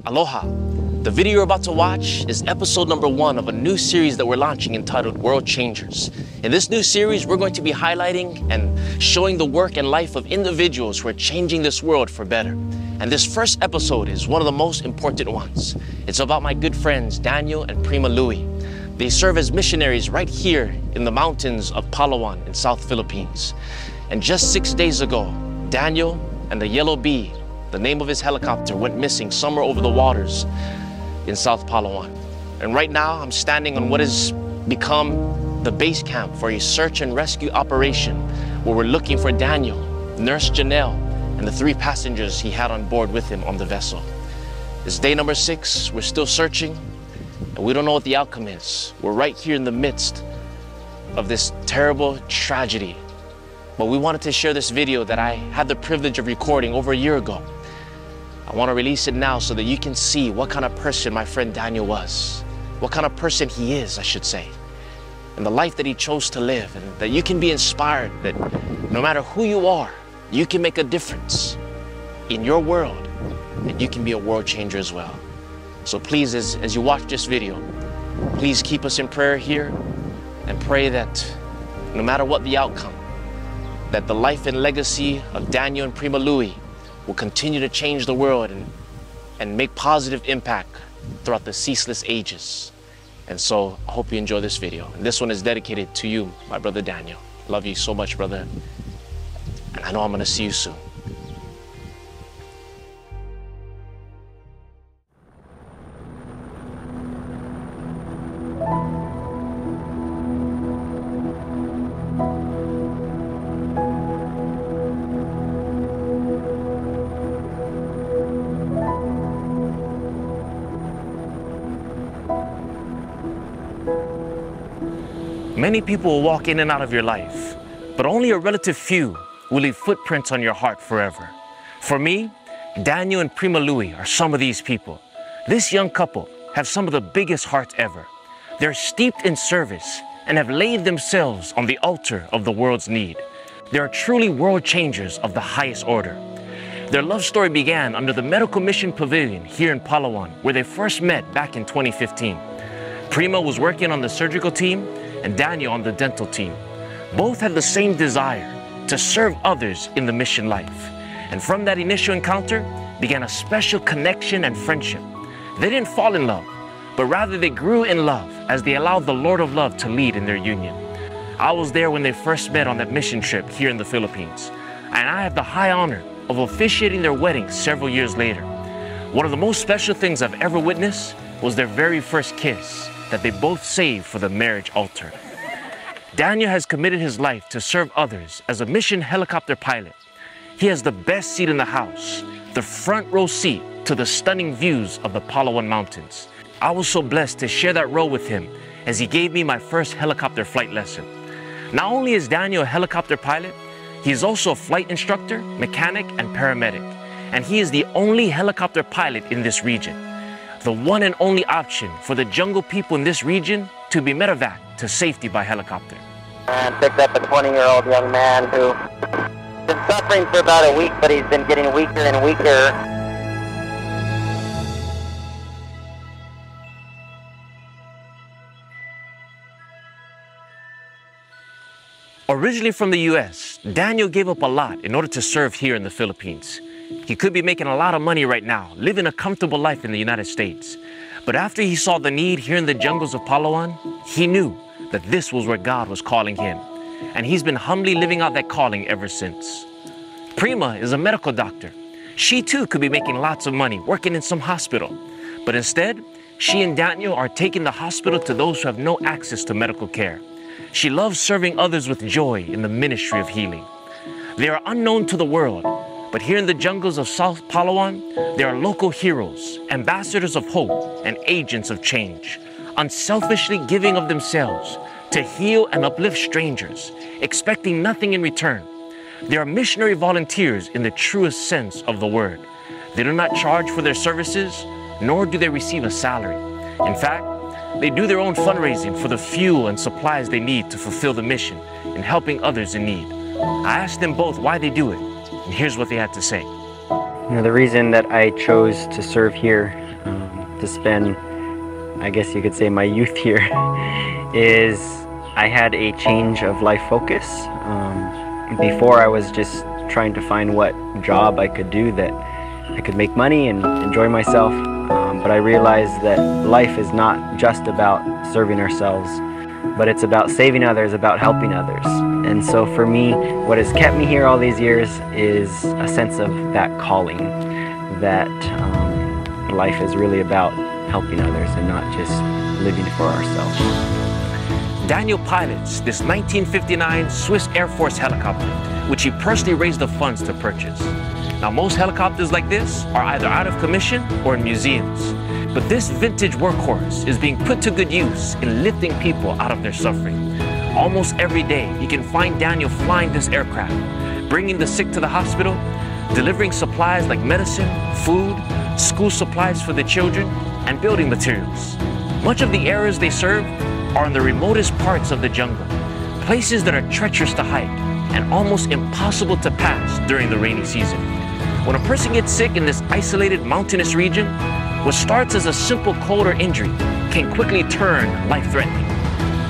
Aloha. The video you're about to watch is episode number 1 of a new series that we're launching entitled World Changers. In this new series, we're going to be highlighting and showing the work and life of individuals who are changing this world for better. And this first episode is one of the most important ones. It's about my good friends, Daniel and Prima. They serve as missionaries right here in the mountains of Palawan in South Philippines. And just 6 days ago, Daniel and the Yellow Bee, the name of his helicopter, went missing somewhere over the waters in South Palawan. And right now, I'm standing on what has become the base camp for a search and rescue operation where we're looking for Daniel, Nurse Janelle, and the 3 passengers he had on board with him on the vessel. It's day number 6, we're still searching, and we don't know what the outcome is. We're right here in the midst of this terrible tragedy. But we wanted to share this video that I had the privilege of recording over a year ago. I want to release it now so that you can see what kind of person my friend Daniel was. What kind of person he is, I should say. And the life that he chose to live, and that you can be inspired that no matter who you are, you can make a difference in your world, and you can be a world changer as well. So please, as you watch this video, please keep us in prayer here and pray that no matter what the outcome, that the life and legacy of Daniel and Prima will continue to change the world and make positive impact throughout the ceaseless ages. And so I hope you enjoy this video. And this one is dedicated to you, my brother Daniel. Love you so much, brother. And I know I'm gonna see you soon. Many people will walk in and out of your life, but only a relative few will leave footprints on your heart forever. For me, Daniel and Prima are some of these people. This young couple have some of the biggest hearts ever. They're steeped in service and have laid themselves on the altar of the world's need. They are truly world changers of the highest order. Their love story began under the Medical Mission Pavilion here in Palawan, where they first met back in 2015. Prima was working on the surgical team and Daniel on the dental team. Both had the same desire to serve others in the mission life. And from that initial encounter began a special connection and friendship. They didn't fall in love, but rather they grew in love as they allowed the Lord of Love to lead in their union. I was there when they first met on that mission trip here in the Philippines, and I have the high honor of officiating their wedding several years later. One of the most special things I've ever witnessed was their very first kiss that they both saved for the marriage altar. Daniel has committed his life to serve others as a mission helicopter pilot. He has the best seat in the house, the front row seat to the stunning views of the Palawan Mountains. I was so blessed to share that role with him as he gave me my first helicopter flight lesson. Not only is Daniel a helicopter pilot, he is also a flight instructor, mechanic, and paramedic. And he is the only helicopter pilot in this region. The one and only option for the jungle people in this region to be medevaced to safety by helicopter. And picked up a 20-year-old young man who's been suffering for about a week, but he's been getting weaker and weaker. Originally from the US, Daniel gave up a lot in order to serve here in the Philippines. He could be making a lot of money right now, living a comfortable life in the United States. But after he saw the need here in the jungles of Palawan, he knew that this was where God was calling him. And he's been humbly living out that calling ever since. Prima is a medical doctor. She too could be making lots of money working in some hospital. But instead, she and Daniel are taking the hospital to those who have no access to medical care. She loves serving others with joy in the ministry of healing. They are unknown to the world, but here in the jungles of South Palawan, they are local heroes, ambassadors of hope, and agents of change, unselfishly giving of themselves to heal and uplift strangers, expecting nothing in return. They are missionary volunteers in the truest sense of the word. They do not charge for their services, nor do they receive a salary. In fact, they do their own fundraising for the fuel and supplies they need to fulfill the mission in helping others in need. I asked them both why they do it, and here's what they had to say. You know, the reason that I chose to serve here, to spend, I guess you could say, my youth here, is I had a change of life focus. Before I was just trying to find what job I could do that I could make money and enjoy myself, but I realized that life is not just about serving ourselves, but it's about saving others, about helping others. And so for me, what has kept me here all these years is a sense of that calling, that life is really about helping others and not just living for ourselves. Daniel pilots this 1959 Swiss Air Force helicopter, which he personally raised the funds to purchase. Now, most helicopters like this are either out of commission or in museums, but this vintage workhorse is being put to good use in lifting people out of their suffering. Almost every day, you can find Daniel flying this aircraft, bringing the sick to the hospital, delivering supplies like medicine, food, school supplies for the children, and building materials. Much of the areas they serve are in the remotest parts of the jungle, places that are treacherous to hike and almost impossible to pass during the rainy season. When a person gets sick in this isolated mountainous region, what starts as a simple cold or injury can quickly turn life-threatening.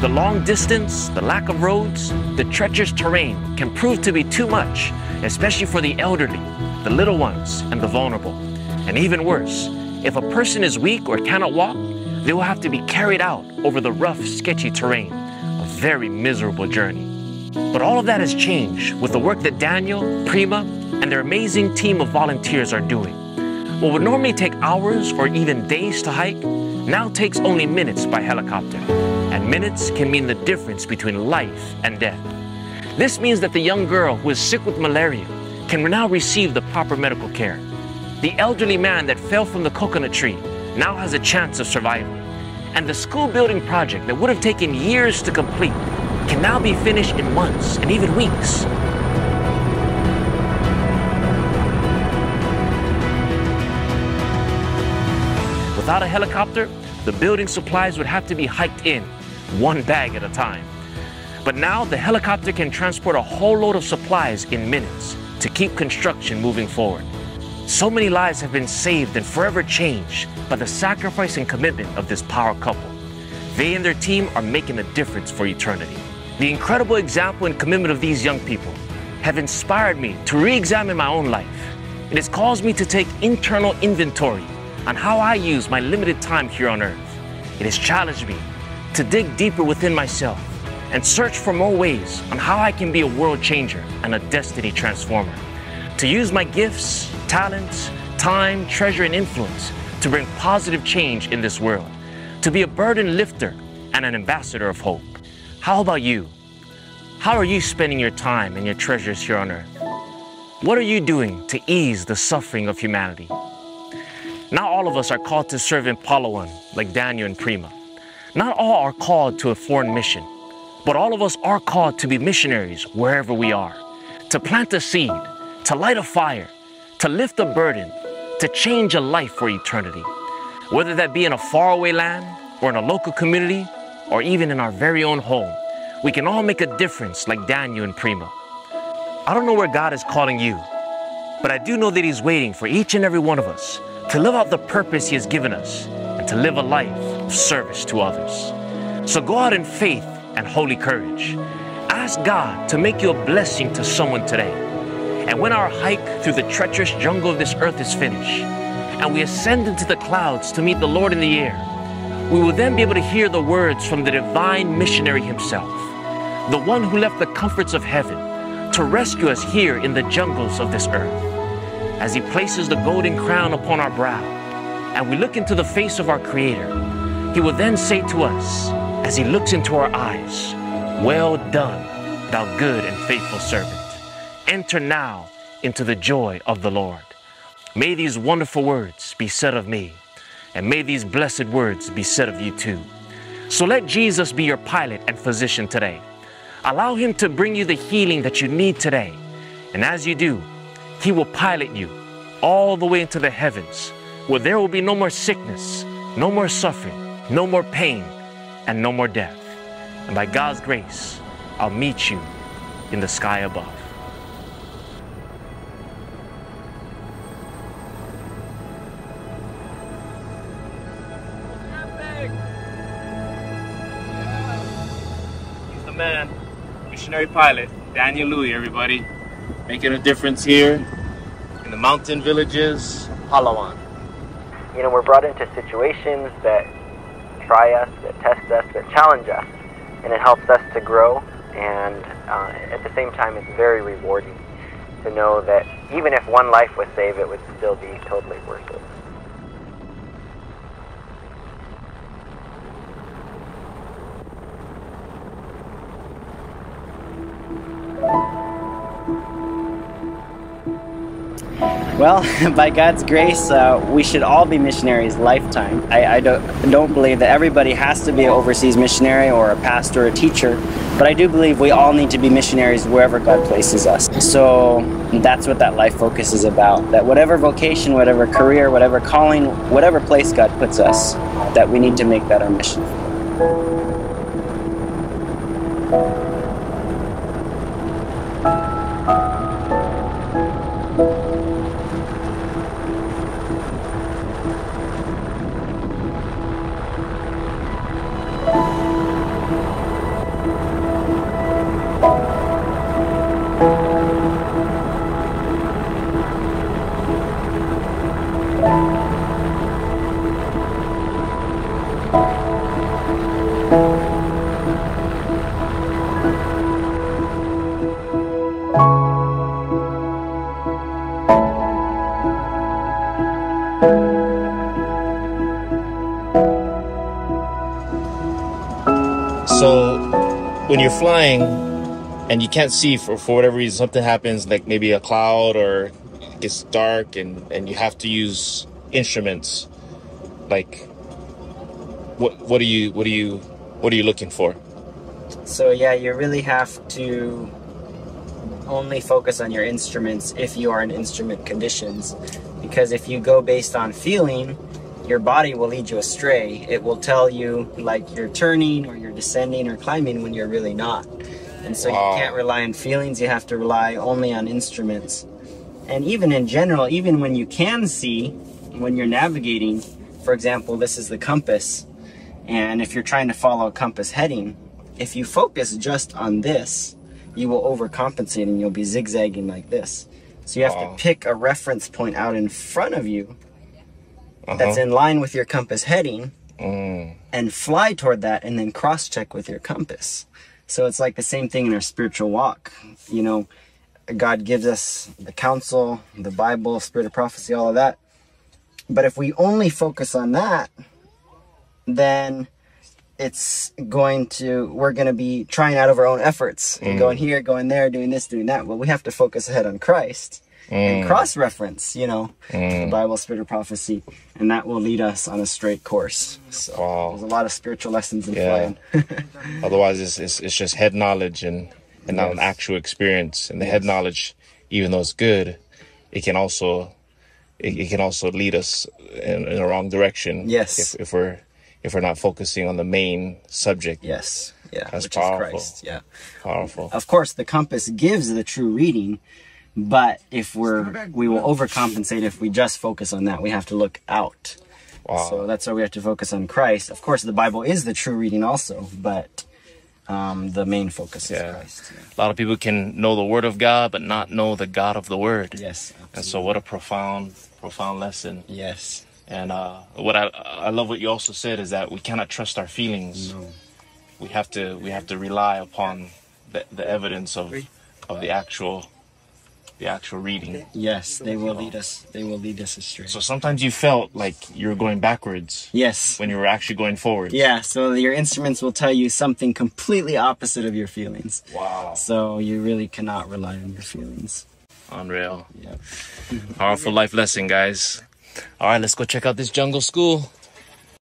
The long distance, the lack of roads, the treacherous terrain can prove to be too much, especially for the elderly, the little ones, and the vulnerable. And even worse, if a person is weak or cannot walk, they will have to be carried out over the rough, sketchy terrain, a very miserable journey. But all of that has changed with the work that Daniel, Prima, and their amazing team of volunteers are doing. What would normally take hours or even days to hike now takes only minutes by helicopter. And minutes can mean the difference between life and death. This means that the young girl who is sick with malaria can now receive the proper medical care. The elderly man that fell from the coconut tree now has a chance of survival. And the school building project that would have taken years to complete can now be finished in months and even weeks. Without a helicopter, the building supplies would have to be hiked in, one bag at a time. But now the helicopter can transport a whole load of supplies in minutes to keep construction moving forward. So many lives have been saved and forever changed by the sacrifice and commitment of this power couple. They and their team are making a difference for eternity. The incredible example and commitment of these young people have inspired me to re-examine my own life. It has caused me to take internal inventory on how I use my limited time here on earth. It has challenged me to dig deeper within myself and search for more ways on how I can be a world changer and a destiny transformer. To use my gifts, talents, time, treasure, and influence to bring positive change in this world. To be a burden lifter and an ambassador of hope. How about you? How are you spending your time and your treasures here on earth? What are you doing to ease the suffering of humanity? Not all of us are called to serve in Palawan like Daniel and Prima. Not all are called to a foreign mission, but all of us are called to be missionaries wherever we are. To plant a seed, to light a fire, to lift a burden, to change a life for eternity. Whether that be in a faraway land, or in a local community, or even in our very own home, we can all make a difference like Daniel and Prima. I don't know where God is calling you, but I do know that He's waiting for each and every one of us to live out the purpose He has given us and to live a life of service to others. So go out in faith and holy courage. Ask God to make you a blessing to someone today. And when our hike through the treacherous jungle of this earth is finished, and we ascend into the clouds to meet the Lord in the air, we will then be able to hear the words from the divine missionary himself, the one who left the comforts of heaven to rescue us here in the jungles of this earth. As He places the golden crown upon our brow, and we look into the face of our Creator, He will then say to us, as He looks into our eyes, "Well done, thou good and faithful servant. Enter now into the joy of the Lord." May these wonderful words be said of me, and may these blessed words be said of you too. So let Jesus be your pilot and physician today. Allow Him to bring you the healing that you need today. And as you do, He will pilot you all the way into the heavens, where there will be no more sickness, no more suffering, no more pain, and no more death. And by God's grace, I'll meet you in the sky above. man, missionary pilot, Daniel Louis, everybody. Making a difference here in the mountain villages, Palawan. You know, we're brought into situations that try us, that test us, that challenge us, and it helps us to grow, and at the same time it's very rewarding to know that even if one life was saved, it would still be totally worth it. Well, by God's grace, we should all be missionaries lifetime. I don't believe that everybody has to be an overseas missionary or a pastor or a teacher, but I do believe we all need to be missionaries wherever God places us. So that's what that life focus is about. That whatever vocation, whatever career, whatever calling, whatever place God puts us, that we need to make that our mission. So when you're flying and you can't see for whatever reason, something happens, like maybe a cloud or it gets dark and you have to use instruments, like what are you looking for? So yeah, you really have to only focus on your instruments if you are in instrument conditions, because if you go based on feeling, your body will lead you astray. It will tell you like you're turning or you're descending or climbing when you're really not. And so you can't rely on feelings, you have to rely only on instruments. And even in general, even when you can see, when you're navigating, for example, this is the compass, and if you're trying to follow a compass heading, if you focus just on this, you will overcompensate and you'll be zigzagging like this. So you have to pick a reference point out in front of you that's in line with your compass heading and fly toward that and then cross-check with your compass. So it's like the same thing in our spiritual walk. You know, God gives us the counsel, the Bible, spirit of prophecy, all of that. But if we only focus on that, then we're going to be trying out of our own efforts and going here, going there, doing this, doing that. Well, we have to focus ahead on Christ and cross-reference, you know, the Bible, spirit of prophecy, and that will lead us on a straight course. So there's a lot of spiritual lessons in flying. Otherwise, it's just head knowledge and not an actual experience. And the head knowledge, even though it's good, it can also lead us in the wrong direction. Yes. If we're not focusing on the main subject. Yes. Yeah. That's which powerful. is Christ. Yeah. Powerful. Of course, the compass gives the true reading, but if we will overcompensate if we just focus on that. We have to look out. Wow. So that's why we have to focus on Christ. Of course, the Bible is the true reading also, but the main focus is Christ. Yeah. A lot of people can know the Word of God, but not know the God of the Word. Yes. Absolutely. And so what a profound lesson. Yes. And what I love what you also said is that we cannot trust our feelings. No. We have to rely upon the evidence of the actual reading. Yes, they will lead us. They will lead us astray. So sometimes you felt like you were going backwards. Yes. When you were actually going forward. Yeah, so your instruments will tell you something completely opposite of your feelings. Wow. So you really cannot rely on your feelings. Unreal. Yeah. Powerful life lesson, guys. All right, let's go check out this jungle school.